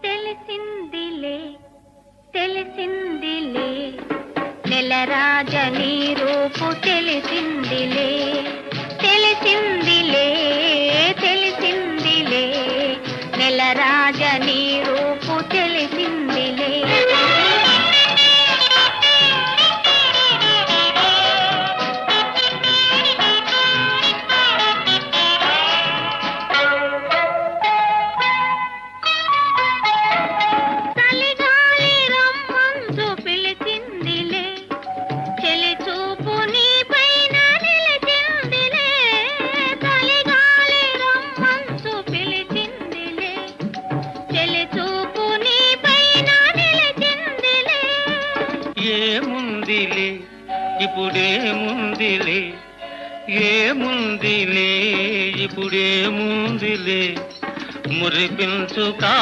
తెలిసిందిలే తెలిసిందిలే నెలరాజని రూపు తెలిసిందిలే తెలిసిందిలే తెలిసిందిలే నెలరాజని రూపు తెలిసిందిలే ఏముందిలే ఇప్పుడేముందిలే ఏముందిలే ఇప్పుడేముందిలే మురిపించుకా